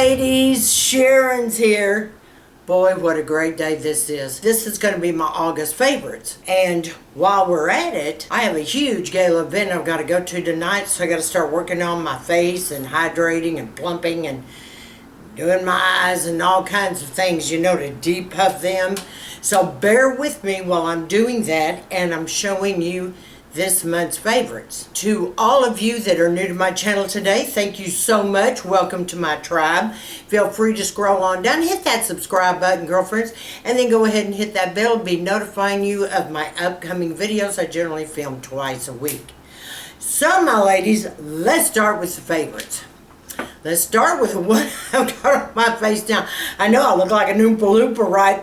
ladies, Sharon's here. Boy, what a great day this is. This is going to be my August favorites. And while we're at it, I have a huge gala event I've got to go to tonight, so I got to start working on my face and hydrating and plumping and doing my eyes and all kinds of things, you know, to depuff them. So bear with me while I'm doing that, and I'm showing you this month's favorites. To all of you that are new to my channel today, thank you so much. Welcome to my tribe. Feel free to scroll on down, hit that subscribe button, girlfriends, and then go ahead and hit that bell to be notifying you of my upcoming videos. I generally film twice a week. So my ladies, let's start with the favorites. Let's start with what I've got on my face now. I know I look like an Oompa Loompa, right?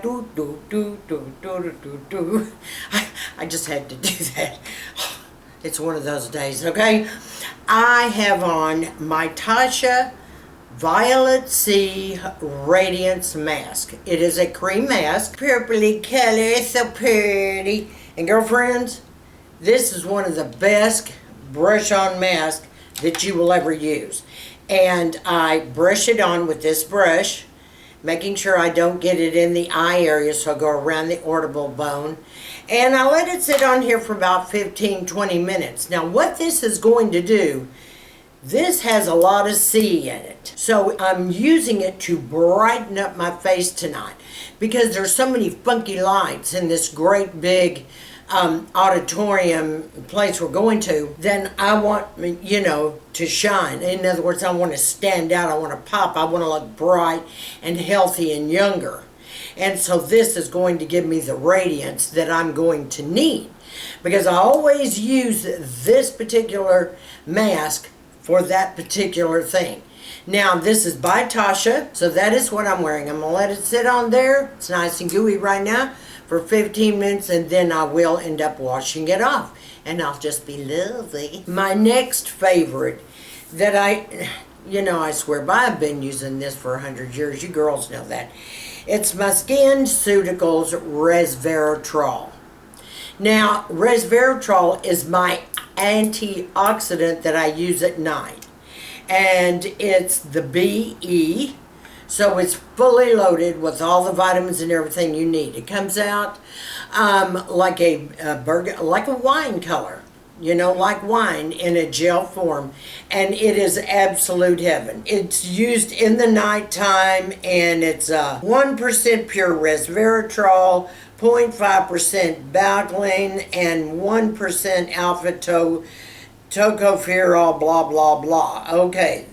I just had to do that. It's one of those days, okay? I have on my Tatcha Violet Sea Radiance Mask. It is a cream mask. Purpley color, so pretty. And girlfriends, this is one of the best brush-on masks that you will ever use. And I brush it on with this brush, making sure I don't get it in the eye area, so I go around the orbital bone. And I let it sit on here for about 15-20 minutes. Now what this is going to do, this has a lot of C in it. So I'm using it to brighten up my face tonight, because there's so many funky lights in this great big auditorium place we're going to. Then I want, you know, to shine. In other words, I want to stand out, I want to pop, I want to look bright and healthy and younger. And so this is going to give me the radiance that I'm going to need, because I always use this particular mask for that particular thing. Now this is by Tatcha, so that is what I'm wearing. I'm going to let it sit on there. It's nice and gooey right now for 15 minutes, and then I will end up washing it off, and I'll just be lovely. My next favorite that I swear by, I've been using this for 100 years. You girls know that. It's my Skinceuticals Resveratrol. Now, Resveratrol is my antioxidant that I use at night. And it's the BE. So it's fully loaded with all the vitamins and everything you need. It comes out like a wine color, you know, like wine in a gel form, and it is absolute heaven. It's used in the nighttime, and it's 1% pure resveratrol, 0.5% Balm, and 1% alpha tocopherol, blah blah blah. Okay.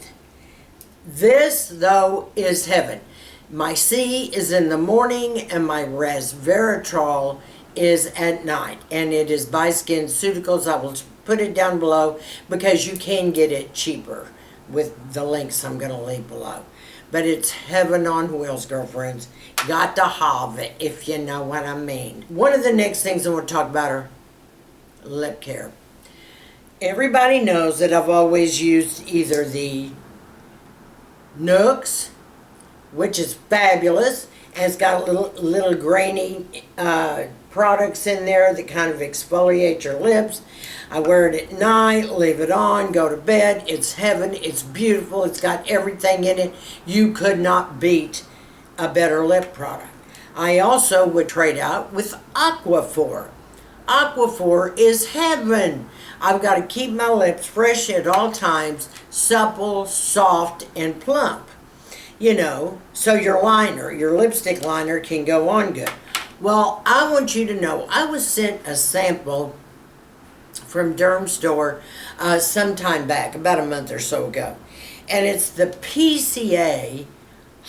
This, though, is heaven. My C is in the morning, and my resveratrol is at night. And it is by Skinceuticals. I will put it down below, because you can get it cheaper with the links I'm going to leave below. But it's heaven on wheels, girlfriends. Got to have it, if you know what I mean. One of the next things I want to talk about are lip care. Everybody knows that I've always used either the Nuxe, which is fabulous, and it's got little grainy products in there that kind of exfoliate your lips. I wear it at night, leave it on, go to bed. It's heaven. It's beautiful. It's got everything in it. You could not beat a better lip product. I also would trade out with Aquaphor. Aquaphor is heaven. I've got to keep my lips fresh at all times, supple, soft, and plump. You know, so your liner, your lipstick liner, can go on good. Well, I want you to know, I was sent a sample from Derm Store sometime back, about a month or so ago. And it's the PCA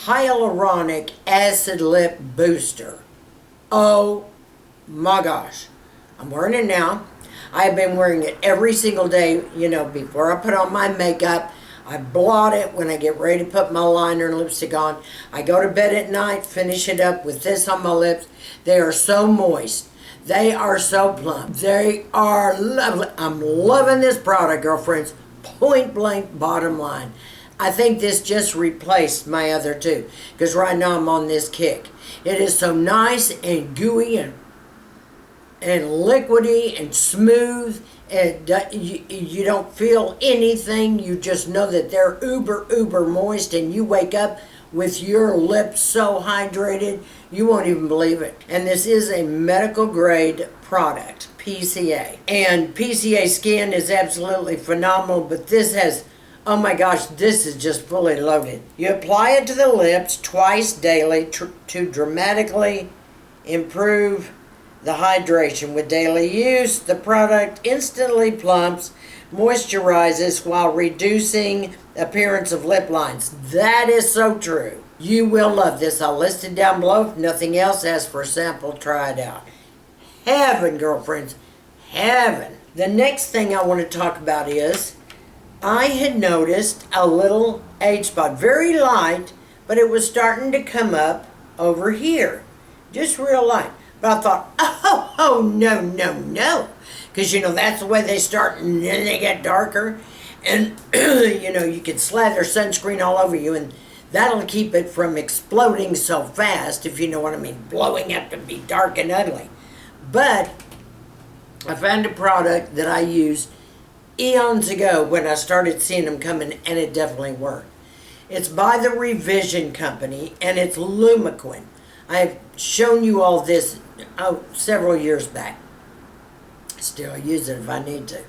Hyaluronic Acid Lip Booster. Oh my gosh. I'm wearing it now. I have been wearing it every single day, you know, before I put on my makeup. I blot it when I get ready to put my liner and lipstick on. I go to bed at night, finish it up with this on my lips. They are so moist. They are so plump. They are lovely. I'm loving this product, girlfriends. Point blank, bottom line. I think this just replaced my other two, because right now I'm on this kick. It is so nice and gooey and and liquidy and smooth. And you don't feel anything. You just know that they're uber moist, and you wake up with your lips so hydrated you won't even believe it. And this is a medical grade product, PCA. And PCA skin is absolutely phenomenal, but this has, oh my gosh, this is just fully loaded. You apply it to the lips twice daily to dramatically improve the hydration. With daily use, the product instantly plumps, moisturizes while reducing appearance of lip lines. That is so true. You will love this. I'll list it down below. If nothing else, ask for a sample, try it out. Heaven, girlfriends, heaven. The next thing I want to talk about is I had noticed a little age spot, very light, but it was starting to come up over here, just real light. But I thought, oh, no. Because, you know, that's the way they start, and then they get darker. And, you know, you can slather sunscreen all over you, and that'll keep it from exploding so fast, if you know what I mean, blowing up to be dark and ugly. But I found a product that I used eons ago when I started seeing them coming, and it definitely worked. It's by the Revision Company, and it's Lumiquin. I've shown you all this several years back. Still use it if I need to.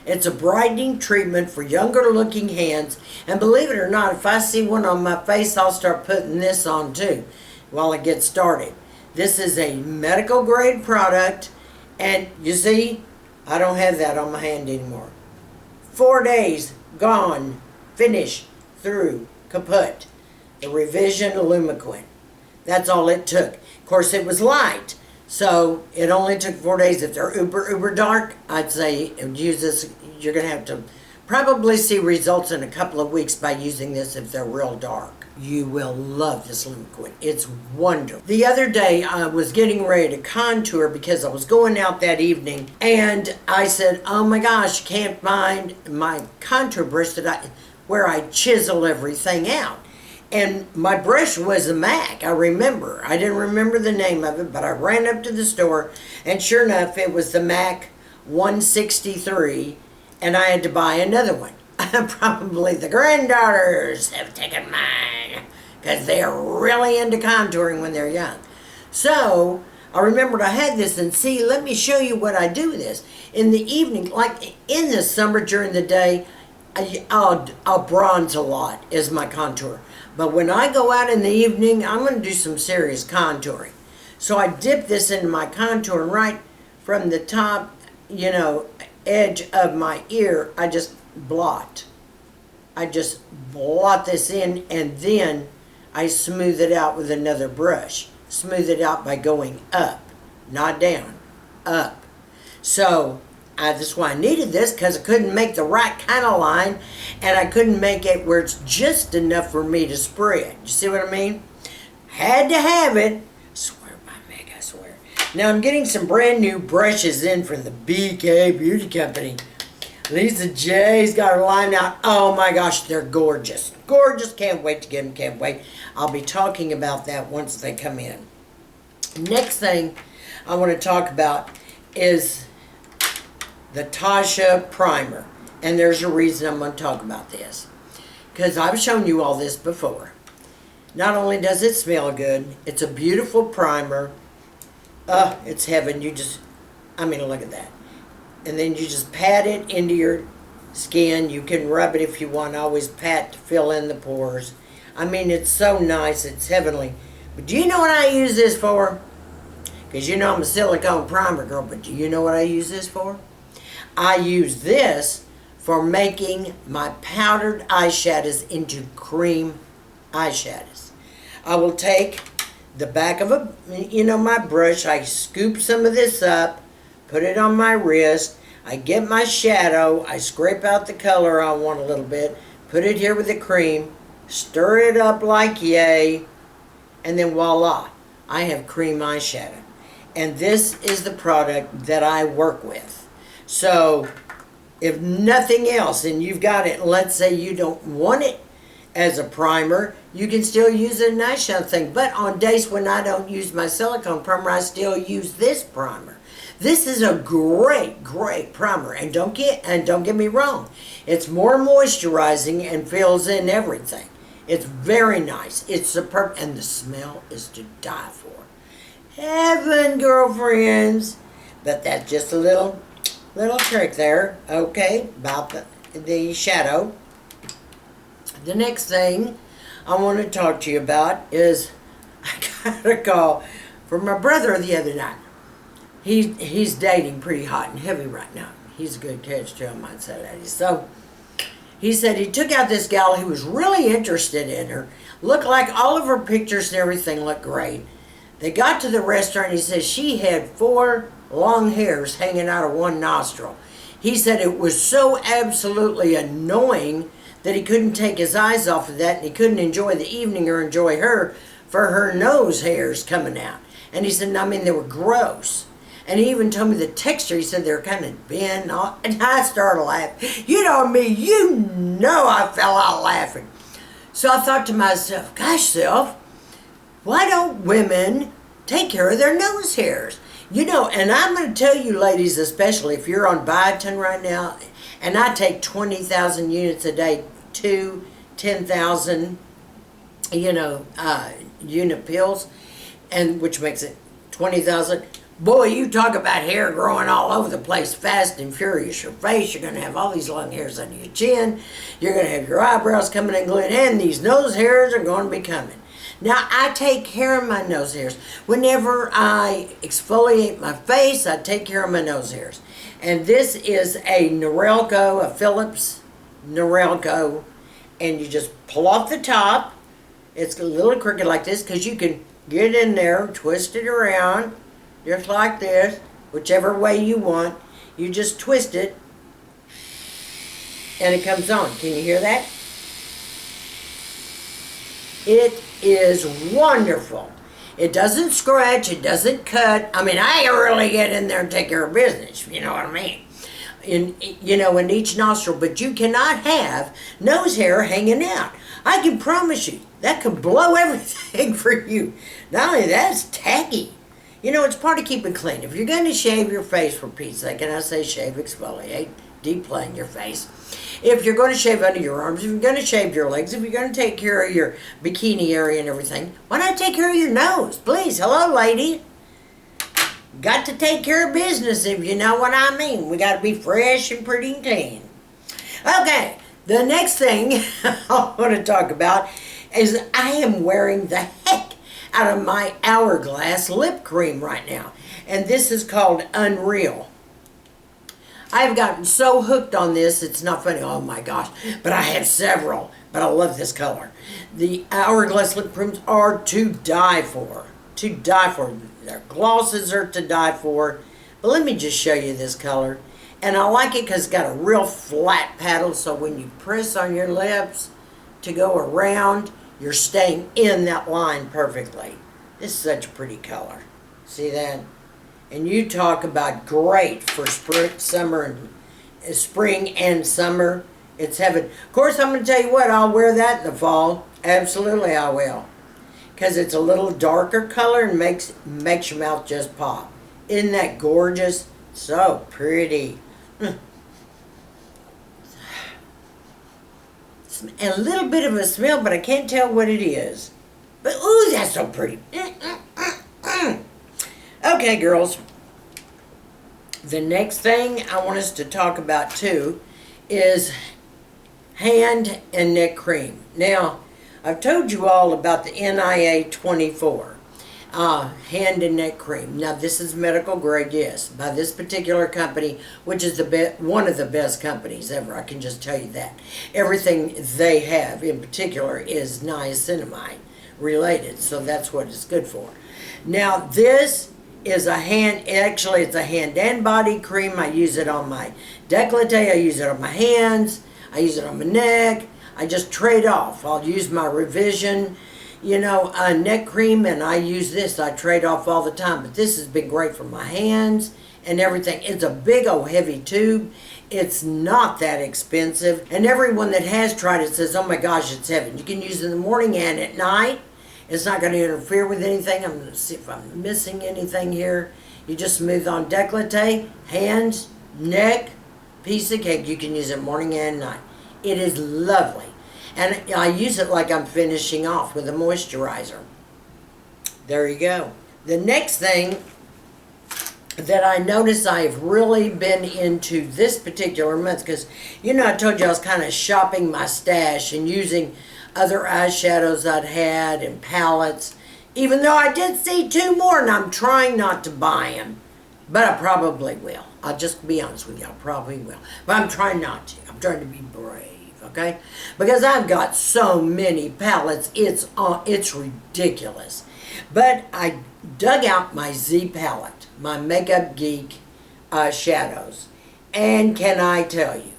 It's a brightening treatment for younger looking hands, and believe it or not, if I see one on my face, I'll start putting this on too while I get started. This is a medical grade product, and you see, I don't have that on my hand anymore. 4 days, gone, finish, through, kaput. The Revision Lumiquin. That's all it took. Of course, it was light, so it only took 4 days. If they're uber dark, I'd say use this. You're going to have to probably see results in a couple of weeks by using this if they're real dark. You will love this Lumiquin. It's wonderful. The other day, I was getting ready to contour because I was going out that evening, and I said, oh my gosh, can't find my contour brush where I chisel everything out. And my brush was a MAC, I remember. I didn't remember the name of it, but I ran up to the store, and sure enough, it was the MAC 163, and I had to buy another one. Probably the granddaughters have taken mine, because they are really into contouring when they're young. So, I remembered I had this, and see, let me show you what I do with this. In the evening, like in the summer during the day, I'll bronze a lot as my contour. But when I go out in the evening, I'm going to do some serious contouring. So I dip this into my contour, and right from the top, you know, edge of my ear, I just blot. I just blot this in, and then I smooth it out with another brush. Smooth it out by going up, not down, up. So that's why I needed this, because I couldn't make the right kind of line, and I couldn't make it where it's just enough for me to spray it. You see what I mean? Had to have it. Swear by Meg, I swear. Now I'm getting some brand new brushes in from the BK Beauty Company. Lisa J's got her line out. Oh my gosh, they're gorgeous. Gorgeous. Can't wait to get them. Can't wait. I'll be talking about that once they come in. Next thing I want to talk about is the Tatcha Primer. And there's a reason I'm going to talk about this, because I've shown you all this before. Not only does it smell good, it's a beautiful primer. It's heaven. You just, I mean, look at that. And then you just pat it into your skin. You can rub it if you want. Always pat to fill in the pores. I mean, it's so nice. It's heavenly. But do you know what I use this for? Because you know I'm a silicone primer girl, but do you know what I use this for? I use this for making my powdered eyeshadows into cream eyeshadows. I will take the back of my brush. I scoop some of this up, put it on my wrist. I get my shadow. I scrape out the color I want a little bit, put it here with the cream, stir it up like yay, and then voila, I have cream eyeshadow. And this is the product that I work with. So, if nothing else, and you've got it, let's say you don't want it as a primer, you can still use it in eyeshadow thing. But on days when I don't use my silicone primer, I still use this primer. This is a great, great primer, and don't get me wrong, it's more moisturizing and fills in everything. It's very nice. It's superb, and the smell is to die for. Heaven, girlfriends. But that's just a little trick there. Okay, about the shadow. The next thing I want to talk to you about is I got a call from my brother the other night. He's dating pretty hot and heavy right now. He's a good catch too, I might say that. So he said he took out this gal. He was really interested in her. Looked like all of her pictures and everything looked great. They got to the restaurant. He said she had 4 long hairs hanging out of one nostril. He said it was so absolutely annoying that he couldn't take his eyes off of that, and he couldn't enjoy the evening or enjoy her for her nose hairs coming out. And he said, I mean, they were gross. And he even told me the texture. He said they were kind of bent, and I started laughing. You know me, you know I fell out laughing. So I thought to myself, gosh, self, why don't women take care of their nose hairs? You know, and I'm going to tell you, ladies, especially if you're on biotin right now, and I take 20,000 units a day, 10,000, unit pills, and which makes it 20,000. Boy, you talk about hair growing all over the place, fast and furious. Your face, you're going to have all these long hairs under your chin. You're going to have your eyebrows coming in glued, and these nose hairs are going to be coming. Now, I take care of my nose hairs. Whenever I exfoliate my face, I take care of my nose hairs. And this is a Norelco, a Phillips Norelco, and you just pull off the top. It's a little crooked like this because you can get in there, twist it around, just like this, whichever way you want. You just twist it, and it comes on. Can you hear that? It is wonderful. It doesn't scratch, it doesn't cut. I mean, I really get in there and take care of business, you know what I mean? In each nostril, but you cannot have nose hair hanging out. I can promise you, that could blow everything for you. Not only that, it's tacky. You know, it's part of keeping clean. If you're going to shave your face, for Pete's sake, and I say shave, exfoliate, deep plane your face. If you're going to shave under your arms, if you're going to shave your legs, if you're going to take care of your bikini area and everything, why not take care of your nose? Please, hello, lady. Got to take care of business, if you know what I mean. We got to be fresh and pretty and clean. Okay, the next thing I want to talk about is I am wearing the heck out of my Hourglass lip cream right now. And this is called Unreal. I've gotten so hooked on this, it's not funny. Oh my gosh. But I have several. But I love this color. The Hourglass lip creams are to die for. To die for. Their glosses are to die for. But let me just show you this color. And I like it because it's got a real flat paddle. So when you press on your lips to go around, you're staying in that line perfectly. This is such a pretty color. See that? And you talk about great for spring and summer. It's heaven. Of course, I'm going to tell you what, I'll wear that in the fall. Absolutely, I will. Because it's a little darker color and makes your mouth just pop. Isn't that gorgeous? So pretty. And a little bit of a smell, but I can't tell what it is. But, ooh, that's so pretty. Okay, girls. The next thing I want us to talk about, too, is hand and neck cream. Now, I've told you all about the NIA 24 hand and neck cream. Now, this is medical grade, yes, by this particular company, which is one of the best companies ever. I can just tell you that. Everything they have, in particular, is niacinamide related, so that's what it's good for. Now, this is a hand, actually it's a hand and body cream. I use it on my décolleté, I use it on my hands, I use it on my neck. I just trade off. I'll use my Revision, neck cream, and I use this. I trade off all the time, but this has been great for my hands and everything. It's a big old heavy tube. It's not that expensive, and everyone that has tried it says, oh my gosh, it's heaven. You can use it in the morning and at night. It's not going to interfere with anything. I'm going to see if I'm missing anything here. You just smooth on décolleté, hands, neck, piece of cake. You can use it morning and night. It is lovely. And I use it like I'm finishing off with a moisturizer. There you go. The next thing that I notice I've really been into this particular month, because, you know, I told you I was kind of shopping my stash and using other eyeshadows I'd had and palettes, even though I did see 2 more and I'm trying not to buy them, but I probably will. I'll just be honest with you, I probably will. But I'm trying not to. I'm trying to be brave, okay? Because I've got so many palettes, it's ridiculous. But I dug out my Z palette, my Makeup Geek shadows. And can I tell you,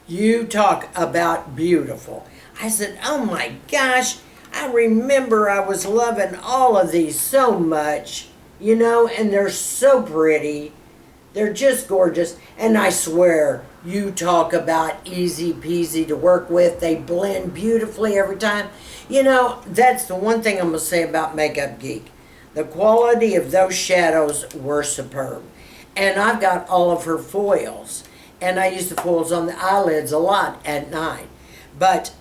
you talk about beautiful. I said, oh my gosh, I remember I was loving all of these so much, you know, and they're so pretty. They're just gorgeous. And I swear, you talk about easy peasy to work with. They blend beautifully every time. You know, that's the one thing I'm going to say about Makeup Geek. The quality of those shadows were superb. And I've got all of her foils. And I use the foils on the eyelids a lot at night. But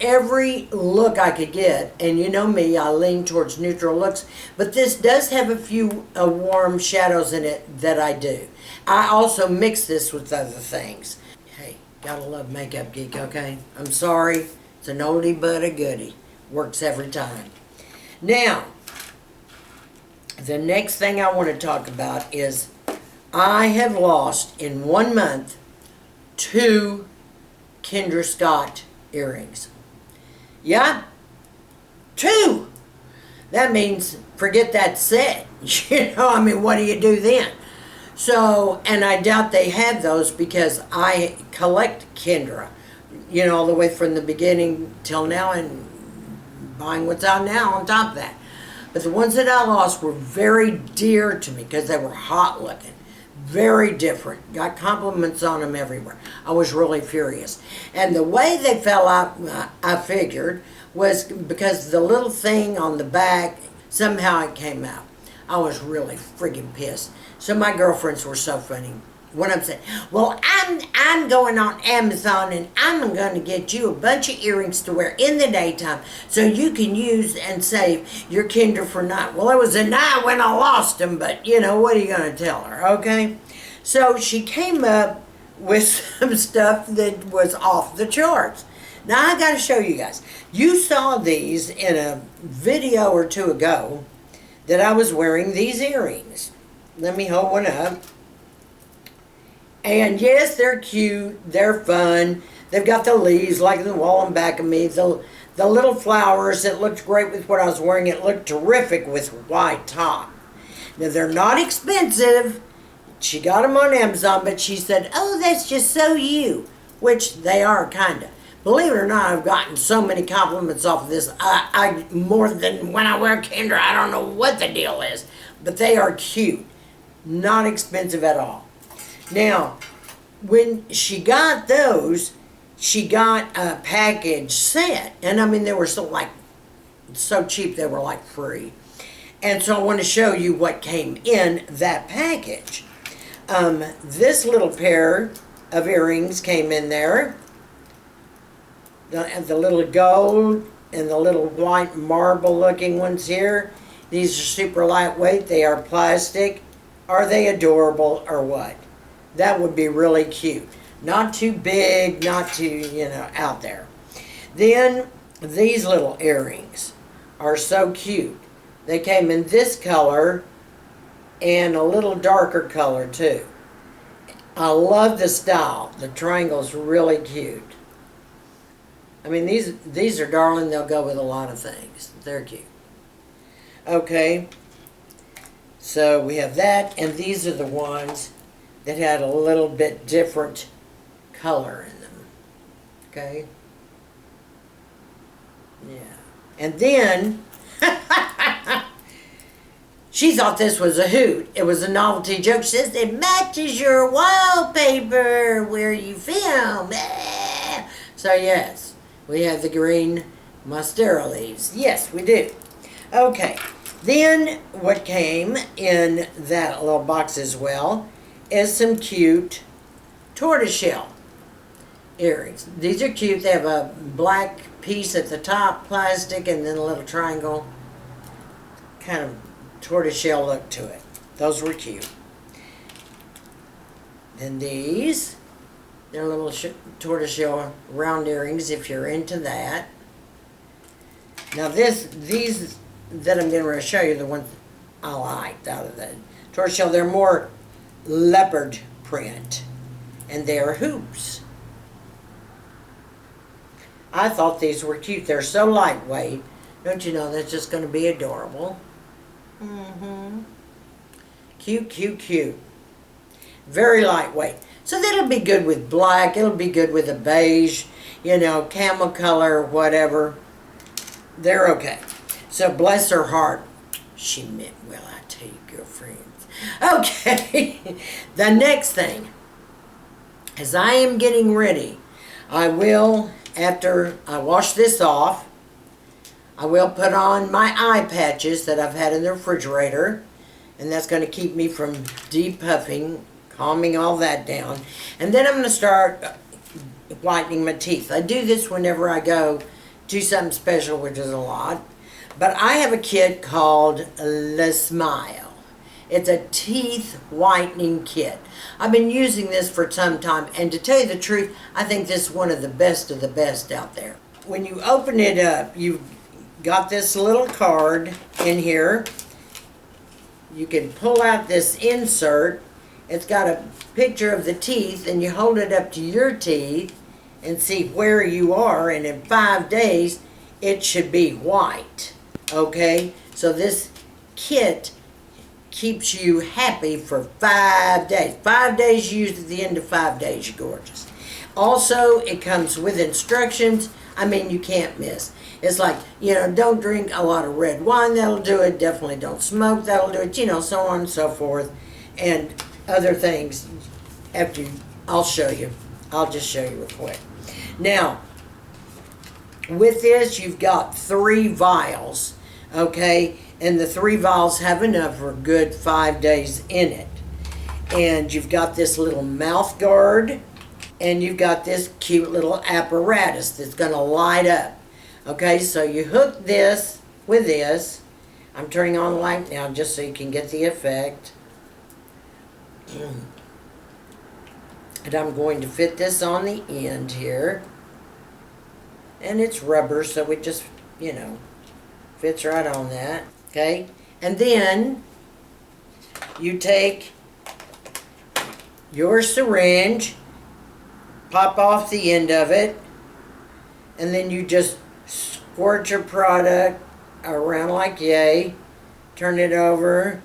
every look I could get, and you know me, I lean towards neutral looks, but this does have a few warm shadows in it that I do. I also mix this with other things. Hey, gotta love Makeup Geek, okay? I'm sorry, it's an oldie but a goodie. Works every time. Now, the next thing I want to talk about is I have lost in 1 month 2 Kendra Scott earrings. Yeah, 2. That means forget that set. You know, I mean, what do you do then? So, and I doubt they have those because I collect Kendra, you know, all the way from the beginning till now and buying what's out now on top of that. But the ones that I lost were very dear to me because they were hot looking. Very different. Got compliments on them everywhere. I was really furious. And the way they fell out, I figured, was because the little thing on the back, somehow it came out. I was really friggin' pissed. So my girlfriends were so funny. When I'm saying, well, I'm going on Amazon and I'm going to get you a bunch of earrings to wear in the daytime so you can use and save your Kendra for night. Well, it was a night when I lost them, but, you know, what are you going to tell her, okay? So she came up with some stuff that was off the charts. Now, I got to show you guys. You saw these in a video or 2 ago that I was wearing these earrings. Let me hold one up. And yes, they're cute, they're fun. They've got the leaves like in the wall and back of me. The little flowers, it looked great with what I was wearing. It looked terrific with white top. Now, they're not expensive. She got them on Amazon, but she said, oh, that's just so you. Which they are, kind of. Believe it or not, I've gotten so many compliments off of this. I more than when I wear Kendra, I don't know what the deal is. But they are cute. Not expensive at all. Now, when she got those, she got a package set. And I mean, they were so cheap, they were like free. And so I want to show you what came in that package. This little pair of earrings came in there. The little gold and the little white marble looking ones here. These are super lightweight. They are plastic. Are they adorable or what? That would be really cute. Not too big, not too, you know, out there. Then, these little earrings are so cute. They came in this color and a little darker color too. I love the style. The triangle's really cute. I mean, these are darling. They'll go with a lot of things. They're cute. Okay. So, we have that, and these are the ones that had a little bit different color in them. Okay? Yeah. And then, she thought this was a hoot. It was a novelty joke. She says, it matches your wallpaper where you film. So, yes, we have the green monstera leaves. Yes, we do. Okay. Then what came in that little box as well is some cute tortoiseshell earrings. These are cute. They have a black piece at the top, plastic, and then a little triangle, kind of tortoiseshell look to it. Those were cute. Then these, they're little tortoiseshell round earrings if you're into that. Now these that I'm getting ready to show you, the ones I liked out of the tortoiseshell, they're more leopard print, and they're hoops. I thought these were cute. They're so lightweight. Don't you know that's just going to be adorable? Cute, cute, cute. Very lightweight. So that'll be good with black. It'll be good with a beige, you know, camel color, whatever. They're okay. So bless her heart. She meant well, I tell you, girlfriends. Okay. The next thing, as I am getting ready, I will, after I wash this off, I will put on my eye patches that I've had in the refrigerator, and that's going to keep me from depuffing, calming all that down. And then I'm going to start whitening my teeth. I do this whenever I go do something special, which is a lot. But I have a kit called Lasmile. It's a teeth whitening kit. I've been using this for some time, and to tell you the truth, I think this is one of the best out there. When you open it up, you've got this little card in here. You can pull out this insert. It's got a picture of the teeth, and you hold it up to your teeth and see where you are, and in 5 days it should be white. Okay, so this kit keeps you happy for 5 days. 5 days used, at the end of 5 days, you're gorgeous. Also, it comes with instructions. I mean, you can't miss. It's like, you know, don't drink a lot of red wine, that'll do it. Definitely don't smoke, that'll do it. You know, so on and so forth. And other things, I'll show you. I'll just show you real quick. Now, with this, you've got 3 vials, okay? And the 3 vials have enough for a good 5 days in it. And you've got this little mouth guard, and you've got this cute little apparatus that's going to light up. Okay, so you hook this with this. I'm turning on the light now just so you can get the effect. And I'm going to fit this on the end here. And it's rubber, so it just, you know, fits right on that. Okay, and then you take your syringe, pop off the end of it, and then you just squirt your product around like yay, turn it over,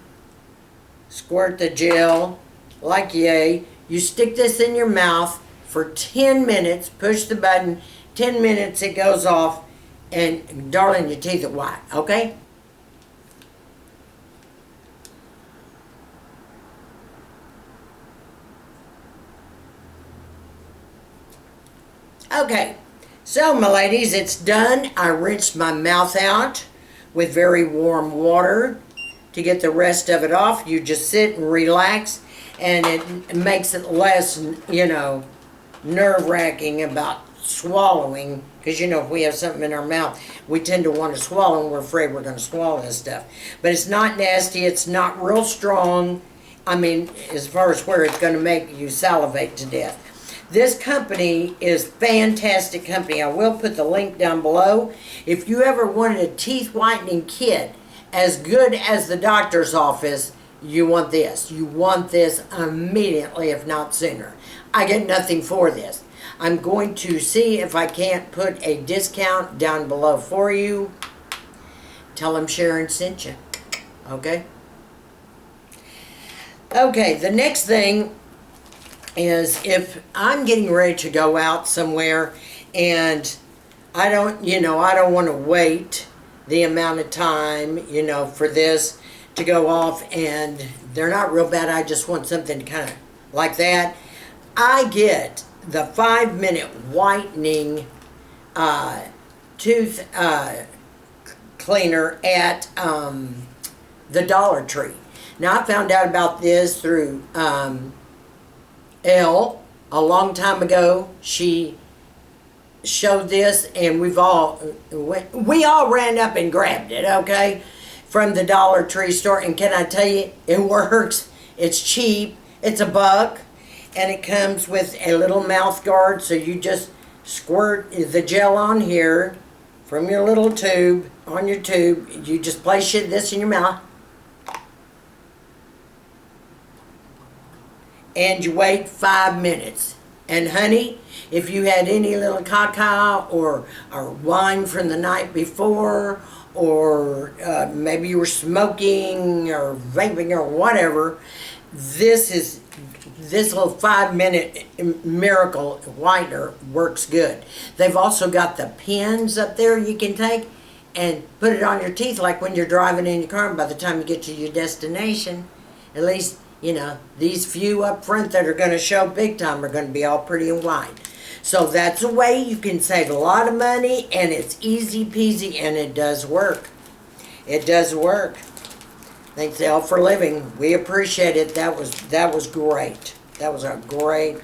squirt the gel like yay. You stick this in your mouth for 10 minutes, push the button, 10 minutes it goes off, and darling, your teeth are white, okay? Okay, so my ladies, it's done. I rinsed my mouth out with very warm water to get the rest of it off. You just sit and relax, and it makes it less, you know, nerve-wracking about swallowing, because, you know, if we have something in our mouth, we tend to want to swallow, and we're afraid we're going to swallow this stuff. But it's not nasty. It's not real strong. I mean, as far as where it's going to make you salivate to death. This company is fantastic company. I will put the link down below. If you ever wanted a teeth whitening kit as good as the doctor's office, you want this. You want this immediately, if not sooner. I get nothing for this. I'm going to see if I can't put a discount down below for you. Tell them Sharon sent you. Okay? Okay, the next thing is if I'm getting ready to go out somewhere and I don't want to wait the amount of time, you know, for this to go off, and they're not real bad. I just want something kind of like that. I get the 5-minute whitening tooth cleaner at the Dollar Tree. Now, I found out about this through Elle a long time ago. She showed this, and we all ran up and grabbed it, okay, from the Dollar Tree store. And can I tell you, it works. It's cheap. It's $1, and it comes with a little mouth guard, so you just squirt the gel on here from your little tube, on your tube. You just place this in your mouth, and you wait 5 minutes. And honey, if you had any little caca or wine from the night before, or maybe you were smoking or vaping or whatever, this little 5-minute miracle whitener works good. They've also got the pins up there you can take and put it on your teeth, like when you're driving in your car, and by the time you get to your destination, at least, you know, these few up front that are going to show big time are going to be all pretty and white. So that's a way you can save a lot of money, and it's easy peasy, and it does work. It does work. Thanks, Elle, for living. We appreciate it. That was great. That was a great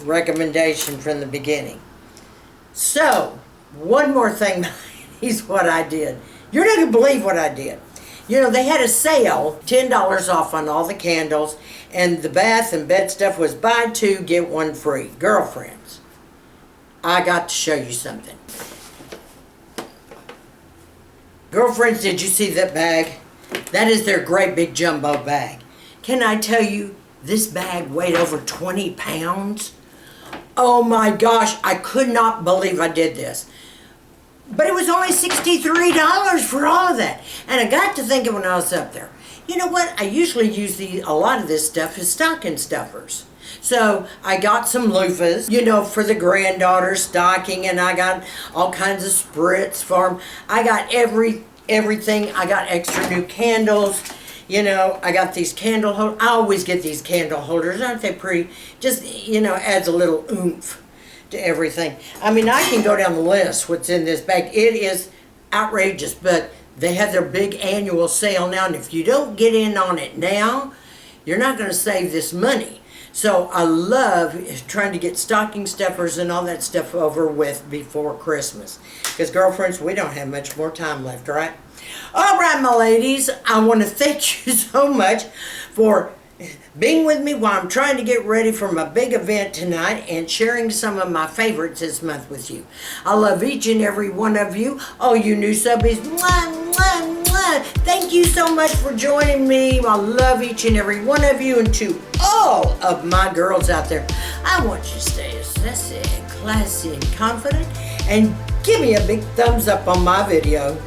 recommendation from the beginning. So, one more thing is what I did. You're not going to believe what I did. You know, they had a sale, $10 off on all the candles, and the bath and bed stuff was buy 2, get 1 free. Girlfriends, I got to show you something. Girlfriends, did you see that bag? That is their great big jumbo bag. Can I tell you, this bag weighed over 20 pounds? Oh my gosh, I could not believe I did this. But it was only $63 for all of that. And I got to thinking when I was up there, you know what? I usually use a lot of this stuff as stocking stuffers. So I got some loofahs, you know, for the granddaughter's stocking, and I got all kinds of spritz for them. I got everything. I got extra new candles. You know, I got these candle holders. I always get these candle holders. Aren't they pretty? Just, you know, adds a little oomph to everything. I mean, I can go down the list what's in this bag. It is outrageous, but they have their big annual sale now, and if you don't get in on it now, you're not going to save this money. So I love trying to get stocking stuffers and all that stuff over with before Christmas, because girlfriends, we don't have much more time left, right? All right, my ladies, I want to thank you so much for being with me while I'm trying to get ready for my big event tonight and sharing some of my favorites this month with you. I love each and every one of you. All you new subbies, mwah, mwah, mwah. Thank you so much for joining me. I love each and every one of you. And to all of my girls out there, I want you to stay sassy and classy and confident, and give me a big thumbs up on my video.